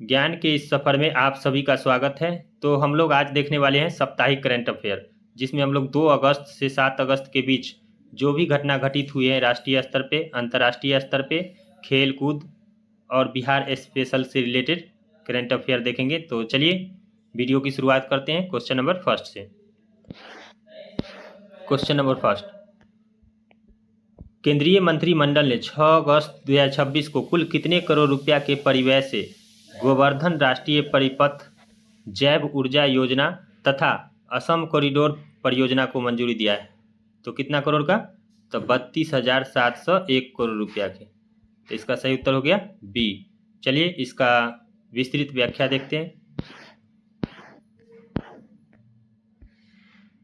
ज्ञान के इस सफ़र में आप सभी का स्वागत है। तो हम लोग आज देखने वाले हैं साप्ताहिक करंट अफेयर, जिसमें हम लोग 2 अगस्त से 7 अगस्त के बीच जो भी घटना घटित हुई है राष्ट्रीय स्तर पे, अंतर्राष्ट्रीय स्तर पे, खेल कूद और बिहार स्पेशल से रिलेटेड करंट अफेयर देखेंगे। तो चलिए वीडियो की शुरुआत करते हैं क्वेश्चन नंबर फर्स्ट से। क्वेश्चन नंबर फर्स्ट, केंद्रीय मंत्रिमंडल ने 6 अगस्त 2026 को कुल कितने करोड़ रुपया के परिव्यय से गोवर्धन राष्ट्रीय परिपथ, जैव ऊर्जा योजना तथा असम कॉरिडोर परियोजना को मंजूरी दिया है? तो कितना करोड़ का? तो 32,701 करोड़ रुपया के। तो इसका सही उत्तर हो गया बी। चलिए इसका विस्तृत व्याख्या देखते हैं।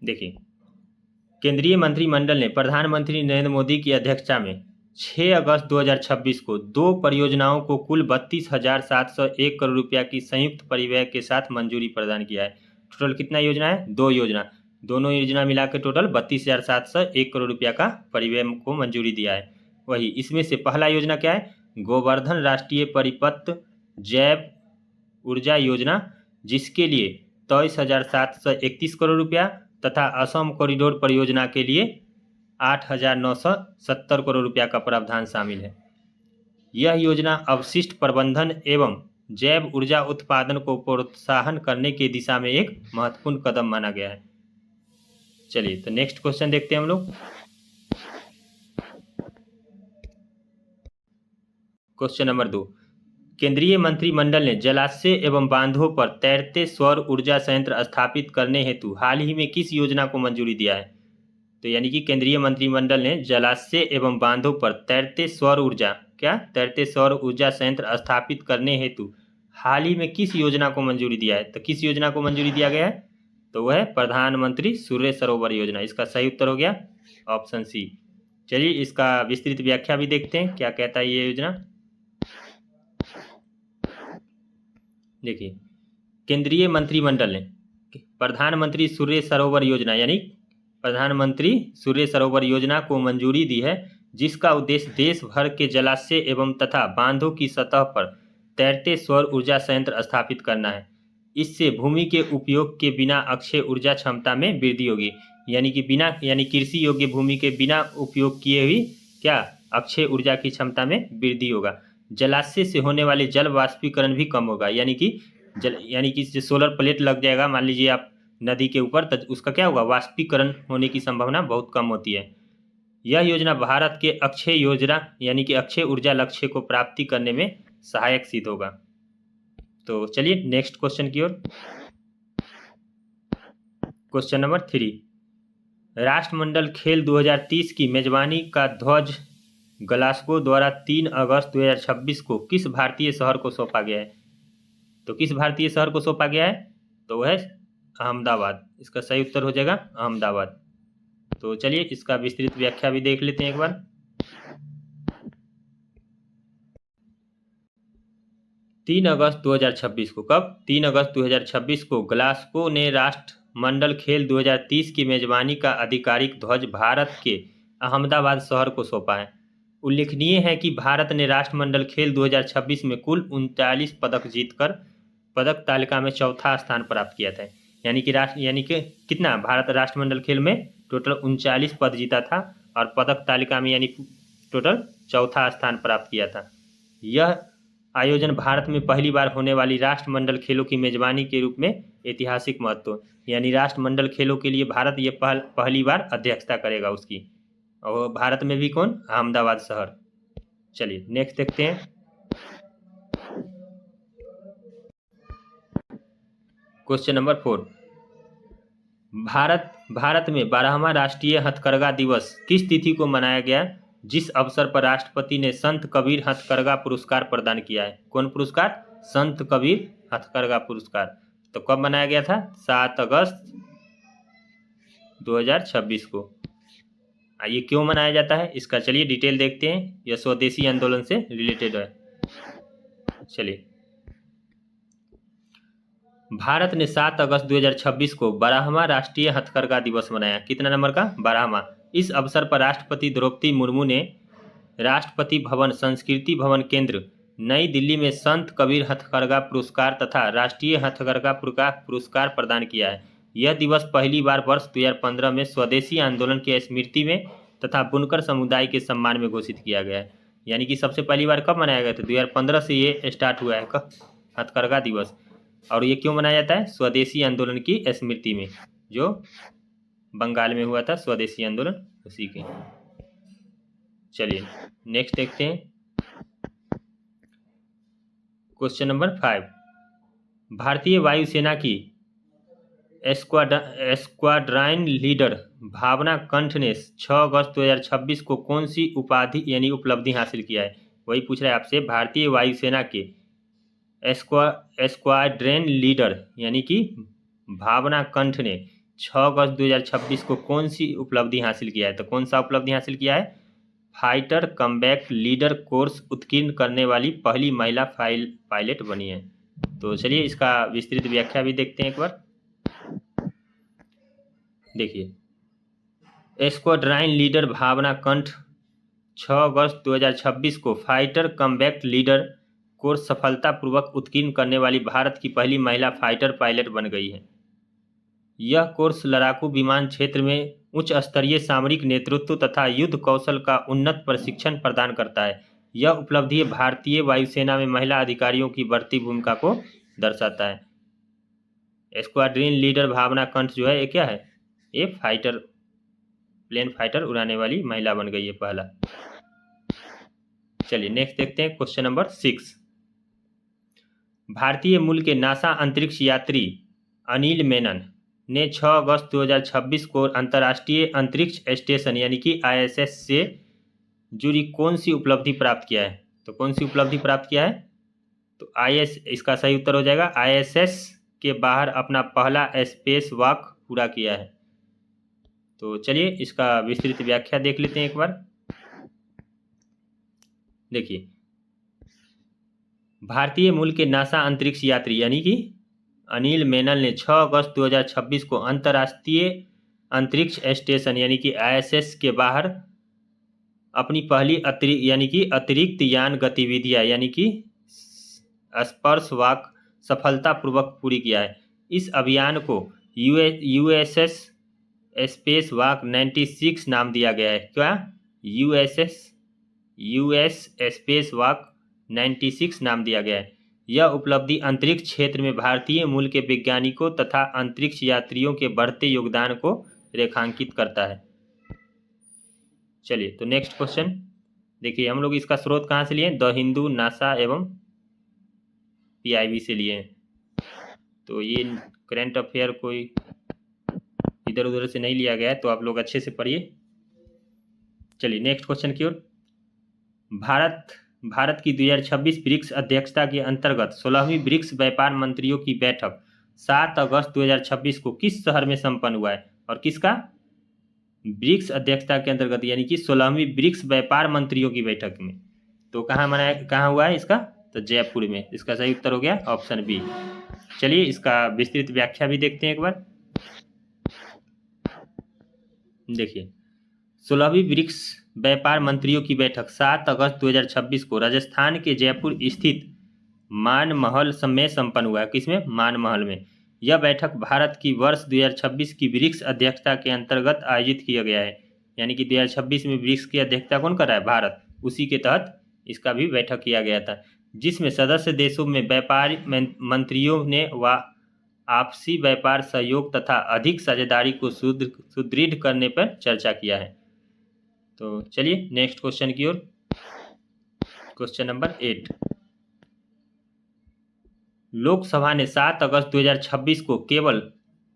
देखिए, केंद्रीय मंत्रिमंडल ने प्रधानमंत्री नरेंद्र मोदी की अध्यक्षता में 6 अगस्त 2026 को 2 परियोजनाओं को कुल 32,701 करोड़ रुपया की संयुक्त परिव्यय के साथ मंजूरी प्रदान किया है। टोटल कितना योजना है? 2 योजना। दोनों योजना मिला के टोटल 32,701 करोड़ रुपया का परिव्यय को मंजूरी दिया है। वही इसमें से पहला योजना क्या है? गोवर्धन राष्ट्रीय परिपथ जैव ऊर्जा योजना, जिसके लिए 23,731 करोड़ रुपया तथा असम कॉरिडोर परियोजना के लिए 8,970 करोड़ रुपया का प्रावधान शामिल है। यह योजना अवशिष्ट प्रबंधन एवं जैव ऊर्जा उत्पादन को प्रोत्साहन करने की दिशा में एक महत्वपूर्ण कदम माना गया है। चलिए तो नेक्स्ट क्वेश्चन देखते हैं हम लोग। क्वेश्चन नंबर 2, केंद्रीय मंत्रिमंडल ने जलाशय एवं बांधों पर तैरते सौर ऊर्जा संयंत्र स्थापित करने हेतु हाल ही में किस योजना को मंजूरी दिया है? तो यानी कि केंद्रीय मंत्रिमंडल ने जलाशय एवं बांधों पर तैरते सौर ऊर्जा संयंत्र स्थापित करने हेतु हाल ही में किस योजना को मंजूरी दिया है? तो किस योजना को मंजूरी दिया गया है? तो वह है प्रधानमंत्री सूर्य सरोवर योजना। इसका सही उत्तर हो गया ऑप्शन सी। चलिए इसका विस्तृत व्याख्या भी देखते हैं, क्या कहता है ये योजना। देखिए, केंद्रीय मंत्रिमंडल ने प्रधानमंत्री सूर्य सरोवर योजना यानी प्रधानमंत्री सूर्य सरोवर योजना को मंजूरी दी है, जिसका उद्देश्य देश भर के जलाशय एवं तथा बांधों की सतह पर तैरते सौर ऊर्जा संयंत्र स्थापित करना है। इससे भूमि के उपयोग के बिना अक्षय ऊर्जा क्षमता में वृद्धि होगी। यानी कृषि योग्य भूमि के बिना उपयोग किए हुई क्या अक्षय ऊर्जा की क्षमता में वृद्धि होगा। जलाशय से होने वाले जल वाष्पीकरण भी कम होगा। यानी कि जो सोलर प्लेट लग जाएगा, मान लीजिए आप नदी के ऊपर, तो उसका क्या होगा? वाष्पीकरण होने की संभावना बहुत कम होती है। यह योजना भारत के अक्षय योजना यानी कि अक्षय ऊर्जा लक्ष्य को प्राप्ति करने में सहायक सिद्ध होगा। तो चलिए नेक्स्ट क्वेश्चन की ओर। क्वेश्चन नंबर 3, राष्ट्रमंडल खेल 2030 की मेजबानी का ध्वज ग्लासगो द्वारा 3 अगस्त 2026 को किस भारतीय शहर को सौंपा गया है? तो किस भारतीय शहर को सौंपा गया है? तो वह है अहमदाबाद। इसका सही उत्तर हो जाएगा अहमदाबाद। तो चलिए इसका विस्तृत व्याख्या भी देख लेते हैं एक बार। 3 अगस्त 2026 को, कब? 3 अगस्त 2026 को ग्लासगो ने राष्ट्रमंडल खेल 2030 की मेजबानी का आधिकारिक ध्वज भारत के अहमदाबाद शहर को सौंपा है। उल्लेखनीय है कि भारत ने राष्ट्रमंडल खेल 2026 में कुल 39 पदक जीतकर पदक तालिका में चौथा स्थान प्राप्त किया था। यानी कि कितना भारत राष्ट्रमंडल खेल में टोटल 39 पद जीता था और पदक तालिका में यानी टोटल चौथा स्थान प्राप्त किया था। यह आयोजन भारत में पहली बार होने वाली राष्ट्रमंडल खेलों की मेजबानी के रूप में ऐतिहासिक महत्व, यानी राष्ट्रमंडल खेलों के लिए भारत ये पहली बार अध्यक्षता करेगा उसकी, और भारत में भी कौन? अहमदाबाद शहर। चलिए नेक्स्ट देखते हैं। क्वेश्चन नंबर 4, भारत में 12वां राष्ट्रीय हथकरघा दिवस किस तिथि को मनाया गया, जिस अवसर पर राष्ट्रपति ने संत कबीर हथकरघा पुरस्कार प्रदान किया है? कौन पुरस्कार? संत कबीर हथकरघा पुरस्कार। तो कब मनाया गया था? 7 अगस्त 2026 को। ये क्यों मनाया जाता है इसका चलिए डिटेल देखते हैं। यह स्वदेशी आंदोलन से रिलेटेड है। चलिए, भारत ने 7 अगस्त 2026 को 12वां राष्ट्रीय हथकरघा दिवस मनाया। कितना नंबर का? 12वां। इस अवसर पर राष्ट्रपति द्रौपदी मुर्मू ने राष्ट्रपति भवन, संस्कृति भवन केंद्र, नई दिल्ली में संत कबीर हथकरघा पुरस्कार तथा राष्ट्रीय हथकरघा पुरस्कार प्रदान किया है। यह दिवस पहली बार वर्ष 2015 में स्वदेशी आंदोलन की स्मृति में तथा बुनकर समुदाय के सम्मान में घोषित किया गया है। यानी कि सबसे पहली बार कब मनाया गया था? 2015 से ये स्टार्ट हुआ है हथकरघा दिवस। और ये क्यों मनाया जाता है? स्वदेशी आंदोलन की स्मृति में, जो बंगाल में हुआ था स्वदेशी आंदोलन, उसी के। चलिए नेक्स्ट देखते हैं क्वेश्चन नंबर 5। भारतीय वायुसेना की स्क्वाड्रन लीडर भावना कंठ ने 6 अगस्त 2026 को कौन सी उपाधि यानी उपलब्धि हासिल किया है? वही पूछ रहा है आपसे। भारतीय वायुसेना के स्क्वाड्रन लीडर यानी कि भावना कंठ ने 6 अगस्त 2026 को कौन सी उपलब्धि हासिल किया है? तो कौन सा उपलब्धि हासिल किया है? फाइटर कमबैक लीडर कोर्स उत्कीर्ण करने वाली पहली महिला पायलट बनी है। तो चलिए इसका विस्तृत व्याख्या भी देखते हैं एक बार। देखिए, स्क्वाड्रन लीडर भावना कंठ 6 अगस्त 2026 को फाइटर कमबैक लीडर कोर्स सफलतापूर्वक उत्कीर्ण करने वाली भारत की पहली महिला फाइटर पायलट बन गई है। यह कोर्स लड़ाकू विमान क्षेत्र में उच्च स्तरीय सामरिक नेतृत्व तथा युद्ध कौशल का उन्नत प्रशिक्षण प्रदान करता है। यह उपलब्धि भारतीय वायुसेना में महिला अधिकारियों की बढ़ती भूमिका को दर्शाता है। स्क्वाड्रन लीडर भावना कंठ जो है ये क्या है? ये प्लेन फाइटर उड़ाने वाली महिला बन गई है पहला। चलिए नेक्स्ट देखते हैं क्वेश्चन नंबर 6। भारतीय मूल के नासा अंतरिक्ष यात्री अनिल मेनन ने 6 अगस्त 2026 को अंतर्राष्ट्रीय अंतरिक्ष स्टेशन यानी कि ISS से जुड़ी कौन सी उपलब्धि प्राप्त किया है? तो कौन सी उपलब्धि प्राप्त किया है? तो इसका सही उत्तर हो जाएगा ISS के बाहर अपना पहला स्पेस वॉक पूरा किया है। तो चलिए इसका विस्तृत व्याख्या देख लेते हैं एक बार। देखिए, भारतीय मूल के नासा अंतरिक्ष यात्री यानी कि अनिल मेनन ने 6 अगस्त 2026 को अंतर्राष्ट्रीय अंतरिक्ष स्टेशन यानी कि ISS के बाहर अपनी पहली अतिरिक्त यान गतिविधियां यानी कि स्पर्श वॉक सफलतापूर्वक पूरी किया है। इस अभियान को USS स्पेस वॉक 96 नाम दिया गया है। क्या? US स्पेस वॉक 96 नाम दिया गया है। यह उपलब्धि अंतरिक्ष क्षेत्र में भारतीय मूल के वैज्ञानिकों तथा अंतरिक्ष यात्रियों के बढ़ते योगदान को रेखांकित करता है। चलिए तो नेक्स्ट क्वेश्चन देखिए, हम लोग इसका स्रोत कहाँ से लिए? द हिंदू, नासा एवं PIB से लिए हैं। तो ये करंट अफेयर कोई इधर उधर से नहीं लिया गया है, तो आप लोग अच्छे से पढ़िए। चलिए नेक्स्ट क्वेश्चन की ओर। भारत की 2026 ब्रिक्स अध्यक्षता के अंतर्गत 16वीं ब्रिक्स व्यापार मंत्रियों की बैठक 7 अगस्त 2026 को किस शहर में संपन्न हुआ है? और किसका? ब्रिक्स अध्यक्षता के अंतर्गत यानी कि 16वीं ब्रिक्स व्यापार मंत्रियों की बैठक में। तो कहाँ हुआ है इसका? तो जयपुर में। इसका सही उत्तर हो गया ऑप्शन बी। चलिए इसका विस्तृत व्याख्या भी देखते हैं एक बार। देखिए, 16वीं ब्रिक्स व्यापार मंत्रियों की बैठक 7 अगस्त 2026 को राजस्थान के जयपुर स्थित मान महल में संपन्न हुआ है। किसमें? मान महल में। यह बैठक भारत की वर्ष 2026 की ब्रिक्स अध्यक्षता के अंतर्गत आयोजित किया गया है। यानी कि 2026 में ब्रिक्स की अध्यक्षता कौन कर रहा है? भारत। उसी के तहत इसका भी बैठक किया गया था, जिसमें सदस्य देशों में व्यापार मंत्रियों ने आपसी व्यापार सहयोग तथा अधिक साझेदारी को सुदृढ़ करने पर चर्चा किया है। तो चलिए नेक्स्ट क्वेश्चन की ओर। Question number 8। लोकसभा ने 7 अगस्त 2026 को केवल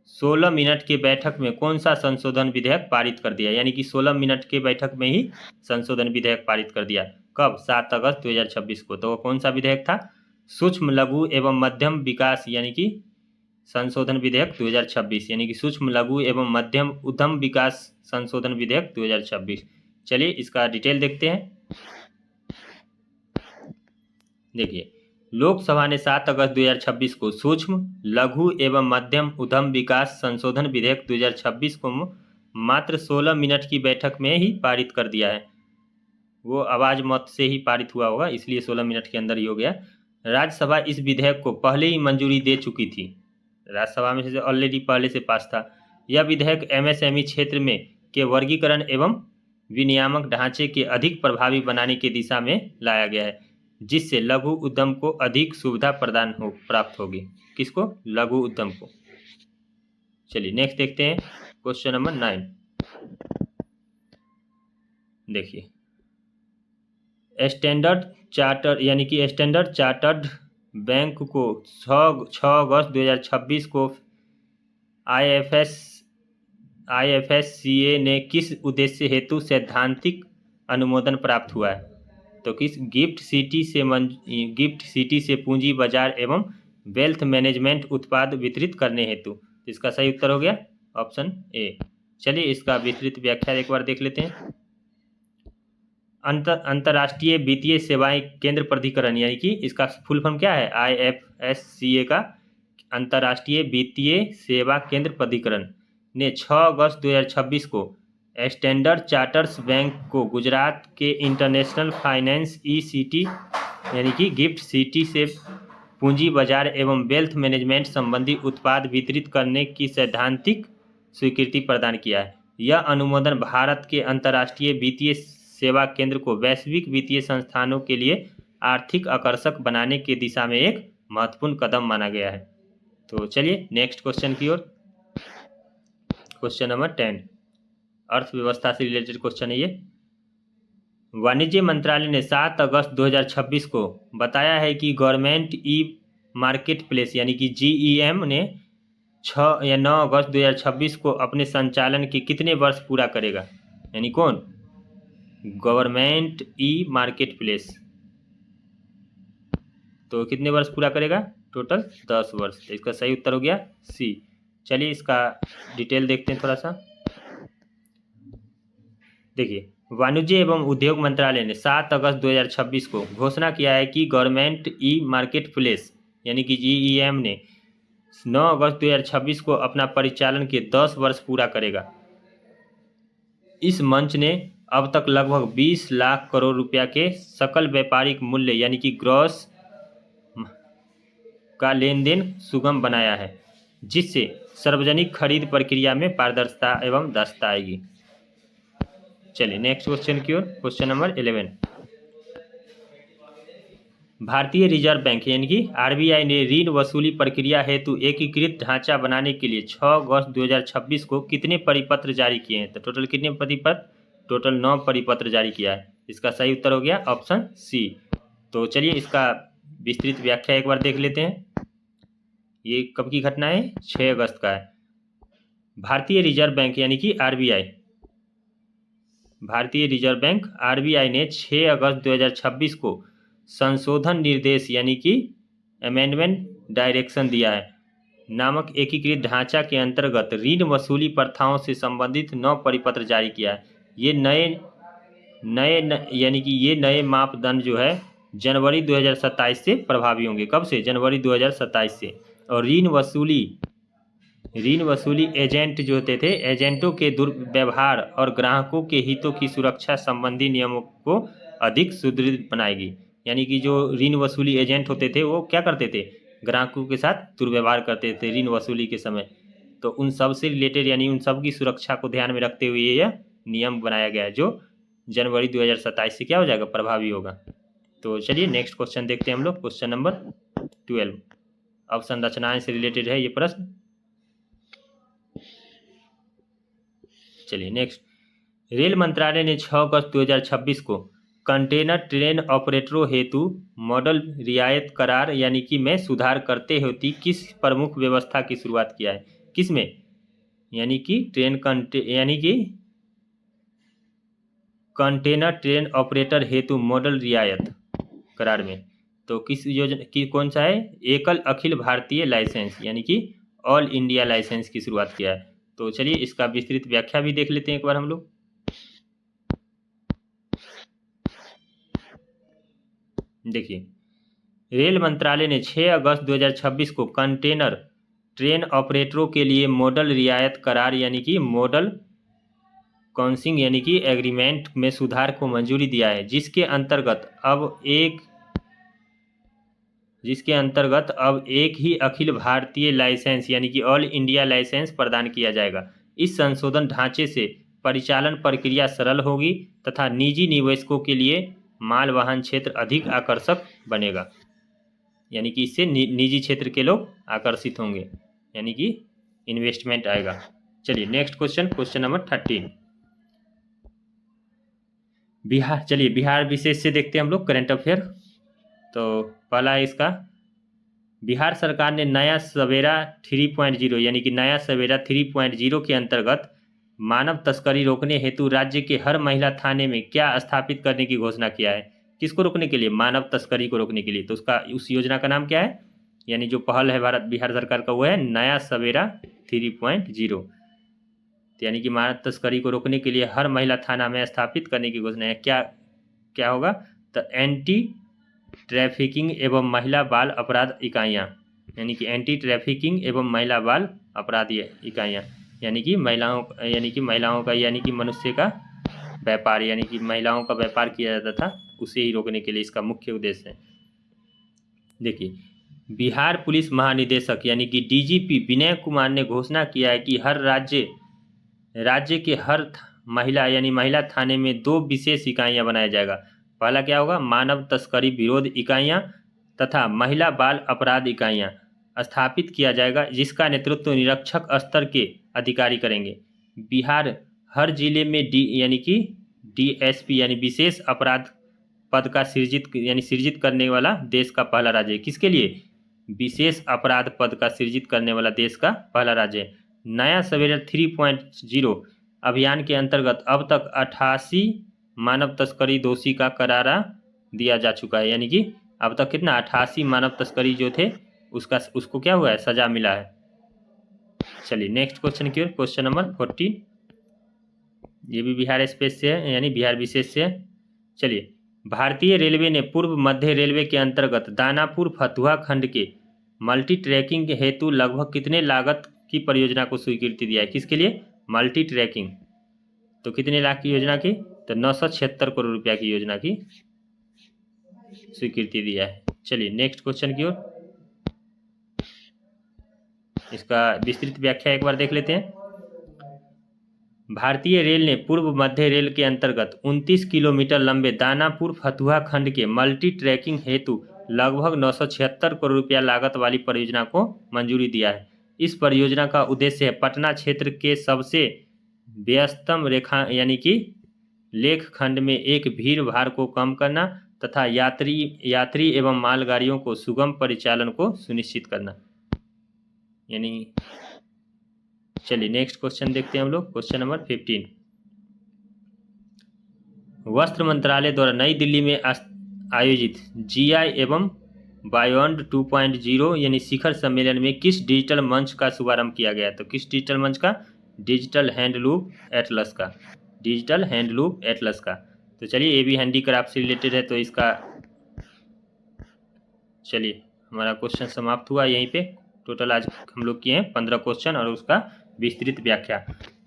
16 मिनट के बैठक में कौन सा संशोधन विधेयक पारित कर दिया? यानी कि 16 मिनट के बैठक में ही संशोधन विधेयक पारित कर दिया। कब? 7 अगस्त 2026 को। तो कौन सा विधेयक था? सूक्ष्म लघु एवं मध्यम विकास यानी कि संशोधन विधेयक 2026 यानी कि सूक्ष्म लघु एवं मध्यम उद्यम विकास संशोधन विधेयक 2026। चलिए इसका डिटेल देखते हैं। देखिए, लोकसभा ने 7 अगस्त 2026 को सूक्ष्म लघु एवं मध्यम उद्यम विकास संशोधन विधेयक 2026 को मात्र 16 मिनट की बैठक में ही पारित कर दिया है। वो आवाज़ मत से ही पारित हुआ होगा, इसलिए 16 मिनट के अंदर ही हो गया। राज्यसभा इस विधेयक को पहले ही मंजूरी दे चुकी थी, राज्यसभा में से ऑलरेडी पहले से पास था। यह विधेयक एमएसएमई क्षेत्र में के वर्गीकरण एवं विनियामक ढांचे के अधिक प्रभावी बनाने की दिशा में लाया गया है, जिससे लघु उद्यम को अधिक सुविधा प्राप्त होगी। किसको? लघु उद्यम को। चलिए नेक्स्ट देखते हैं क्वेश्चन नंबर 9। देखिए, स्टैंडर्ड चार्टर यानी कि स्टैंडर्ड चार्टर्ड बैंक को 6 अगस्त 2026 को IFSCA ने किस उद्देश्य हेतु सैद्धांतिक अनुमोदन प्राप्त हुआ है? तो किस? गिफ्ट सिटी से पूंजी बाजार एवं वेल्थ मैनेजमेंट उत्पाद वितरित करने हेतु। इसका सही उत्तर हो गया ऑप्शन ए। चलिए इसका विस्तृत व्याख्या एक बार देख लेते हैं। अंतर्राष्ट्रीय वित्तीय सेवाएं केंद्र प्राधिकरण यानी कि इसका फुल फॉर्म क्या है? IFSCA का अंतर्राष्ट्रीय वित्तीय सेवा केंद्र प्राधिकरण ने 6 अगस्त 2026 को स्टैंडर्ड चार्टर्स बैंक को गुजरात के इंटरनेशनल फाइनेंस ECT यानी कि गिफ्ट सिटी से पूंजी बाजार एवं वेल्थ मैनेजमेंट संबंधी उत्पाद वितरित करने की सैद्धांतिक स्वीकृति प्रदान किया है। यह अनुमोदन भारत के अंतर्राष्ट्रीय वित्तीय सेवा केंद्र को वैश्विक वित्तीय संस्थानों के लिए आर्थिक आकर्षक बनाने की दिशा में एक महत्वपूर्ण कदम माना गया है। तो चलिए नेक्स्ट क्वेश्चन की ओर। क्वेश्चन नंबर 10 अर्थव्यवस्था से रिलेटेड क्वेश्चन है ये। वाणिज्य मंत्रालय ने 7 अगस्त 2026 को बताया है कि गवर्नमेंट ई मार्केट प्लेस यानी कि GEM ने 6 या 9 अगस्त 2026 को अपने संचालन के कितने वर्ष पूरा करेगा? यानी कौन? Government e market place. तो कितने वर्ष पूरा करेगा? टोटल 10 वर्ष। तो इसका सही उत्तर हो गया सी। चलिए इसका डिटेल देखते हैं थोड़ा सा। देखिए, वाणिज्य एवं उद्योग मंत्रालय ने 7 अगस्त 2026 को घोषणा किया है कि गवर्नमेंट ई मार्केट प्लेस यानी कि GEM ने 9 अगस्त 2026 को अपना परिचालन के 10 वर्ष पूरा करेगा। इस मंच ने अब तक लगभग 20 लाख करोड़ रुपया के सकल व्यापारिक मूल्य यानी कि ग्रॉस का लेन देन सुगम बनाया है, जिससे सार्वजनिक खरीद प्रक्रिया में पारदर्शिता एवं दक्षता आएगी। चलिए नेक्स्ट क्वेश्चन की ओर। क्वेश्चन नंबर 11 भारतीय रिजर्व बैंक यानी कि RBI ने ऋण वसूली प्रक्रिया हेतु एकीकृत ढांचा बनाने के लिए 6 अगस्त 2026 को कितने परिपत्र जारी किए हैं? तो टोटल कितने परिपत्र? टोटल 9 परिपत्र जारी किया है। इसका सही उत्तर हो गया ऑप्शन सी। तो चलिए इसका विस्तृत व्याख्या एक बार देख लेते हैं। ये कब की घटना है? 6 अगस्त का है। भारतीय रिजर्व बैंक यानी कि भारतीय रिजर्व बैंक RBI ने 6 अगस्त 2026 को संशोधन निर्देश यानी कि अमेंडमेंट डायरेक्शन दिया है नामक एकीकृत ढांचा के अंतर्गत ऋण वसूली प्रथाओं से संबंधित 9 परिपत्र जारी किया है। ये नए मापदंड जो है जनवरी 2027 से प्रभावी होंगे। कब से? जनवरी 2027 से। और ऋण वसूली एजेंट जो होते थे, एजेंटों के दुर्व्यवहार और ग्राहकों के हितों की सुरक्षा संबंधी नियमों को अधिक सुदृढ़ बनाएगी। यानी कि जो ऋण वसूली एजेंट होते थे वो क्या करते थे? ग्राहकों के साथ दुर्व्यवहार करते थे ऋण वसूली के समय। तो उन सब से रिलेटेड यानी उन सब की सुरक्षा को ध्यान में रखते हुए यह नियम बनाया गया है, जो जनवरी 2027 से क्या हो जाएगा? प्रभावी होगा। तो चलिए नेक्स्ट क्वेश्चन देखते हैं हम लोग। क्वेश्चन नंबर 12 अवसंरचनाएं से रिलेटेड है ये प्रश्न। चलिए नेक्स्ट। रेल मंत्रालय ने 6 अगस्त 2026 को कंटेनर ट्रेन ऑपरेटरों हेतु मॉडल रियायत करार यानी कि में सुधार करते हुए किस प्रमुख व्यवस्था की शुरुआत किया है? किस में? यानी कि कंटेनर ट्रेन ऑपरेटर हेतु मॉडल रियायत करार में। तो किस योजना की कौन सा है? एकल अखिल भारतीय लाइसेंस यानी कि ऑल इंडिया लाइसेंस की शुरुआत किया है। तो चलिए इसका विस्तृत व्याख्या भी देख लेते हैं एक बार हम लोग। देखिए, रेल मंत्रालय ने 6 अगस्त 2026 को कंटेनर ट्रेन ऑपरेटरों के लिए मॉडल रियायत करार यानी कि मॉडल काउंसिल यानी कि एग्रीमेंट में सुधार को मंजूरी दिया है, जिसके अंतर्गत अब एक ही अखिल भारतीय लाइसेंस यानी कि ऑल इंडिया लाइसेंस प्रदान किया जाएगा। इस संशोधन ढांचे से परिचालन प्रक्रिया सरल होगी तथा निजी निवेशकों के लिए माल वाहन क्षेत्र अधिक आकर्षक बनेगा, यानी कि इससे निजी क्षेत्र के लोग आकर्षित होंगे, यानी कि इन्वेस्टमेंट आएगा। चलिए नेक्स्ट क्वेश्चन नंबर 13 बिहार। चलिए बिहार विशेष से देखते हैं हम लोग करंट अफेयर। तो पहला है इसका, बिहार सरकार ने नया सवेरा 3.0 यानी कि नया सवेरा 3.0 के अंतर्गत मानव तस्करी रोकने हेतु राज्य के हर महिला थाने में क्या स्थापित करने की घोषणा किया है। किसको रोकने के लिए? मानव तस्करी को रोकने के लिए। तो उस योजना का नाम क्या है, यानी जो पहल है बिहार सरकार का, वो है नया सवेरा 3.0। यानी कि मानव तस्करी को रोकने के लिए हर महिला थाना में स्थापित करने की घोषणा है। क्या होगा? तो एंटी ट्रैफिकिंग एवं महिला बाल अपराध इकाइयाँ, यानी कि एंटी ट्रैफिकिंग एवं महिला बाल अपराध इकाइयाँ, यानी कि महिलाओं का यानी कि मनुष्य का व्यापार, यानी कि महिलाओं का व्यापार किया जाता था, उसे ही रोकने के लिए इसका मुख्य उद्देश्य है। देखिए, बिहार पुलिस महानिदेशक यानी कि डीजीपी विनय कुमार ने घोषणा किया है कि हर राज्य के हर महिला थाने में 2 विशेष इकाइयाँ बनाया जाएगा। पहला क्या होगा? मानव तस्करी विरोध इकाइयाँ तथा महिला बाल अपराध इकाइयाँ स्थापित किया जाएगा, जिसका नेतृत्व निरीक्षक स्तर के अधिकारी करेंगे। बिहार हर जिले में डीएसपी यानी विशेष अपराध पद का सृजित करने वाला देश का पहला राज्य है। किसके लिए? विशेष अपराध पद का सृजित करने वाला देश का पहला राज्य है। नया सवेरा 3.0 अभियान के अंतर्गत अब तक 88 मानव तस्करी दोषी का करारा दिया जा चुका है, यानी कि अब तक कितना 88 मानव तस्करी जो थे उसको क्या हुआ है? सजा मिला है। चलिए नेक्स्ट क्वेश्चन की ओर, क्वेश्चन नंबर 14, ये भी बिहार स्पेस से है, यानी बिहार विशेष से है। चलिए, भारतीय रेलवे ने पूर्व मध्य रेलवे के अंतर्गत दानापुर फतुहा खंड के मल्टी ट्रैकिंग हेतु लगभग कितने लागत की परियोजना को स्वीकृति दिया है? किसके लिए? Multi tracking. तो कितने लाख की योजना की? तो 976 करोड़ रुपया की योजना की स्वीकृति दिया है। चलिए नेक्स्ट क्वेश्चन की ओर, इसका विस्तृत व्याख्या एक बार देख लेते हैं। भारतीय रेल ने पूर्व मध्य रेल के अंतर्गत 29 किलोमीटर लंबे दानापुर फतुहा खंड के मल्टी ट्रैकिंग हेतु लगभग 976 करोड़ रुपया लागत वाली परियोजना को मंजूरी दिया है। इस परियोजना का उद्देश्य है पटना क्षेत्र के सबसे व्यस्तम रेखा यानी कि लेख खंड में एक भीड़ भाड़ को कम करना तथा यात्री एवं मालगाड़ियों को सुगम परिचालन को सुनिश्चित करना, यानी। चलिए नेक्स्ट क्वेश्चन देखते हैं हम लोग, क्वेश्चन नंबर 15। वस्त्र मंत्रालय द्वारा नई दिल्ली में आयोजित जीआई एवं बायोंड 2.0 यानी शिखर सम्मेलन में किस डिजिटल मंच का शुभारंभ किया गया? तो किस डिजिटल मंच का? डिजिटल हैंडलूम एटलस का। तो चलिए, ये भी हैंडीक्राफ्ट से रिलेटेड है, तो इसका चलिए हमारा क्वेश्चन समाप्त हुआ यहीं पे। टोटल आज हम लोग किए हैं 15 क्वेश्चन और उसका विस्तृत व्याख्या।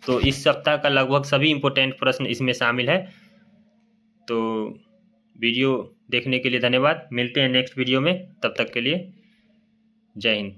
तो इस सप्ताह का लगभग सभी इंपॉर्टेंट प्रश्न इसमें शामिल है। तो वीडियो देखने के लिए धन्यवाद। मिलते हैं नेक्स्ट वीडियो में, तब तक के लिए जय हिंद।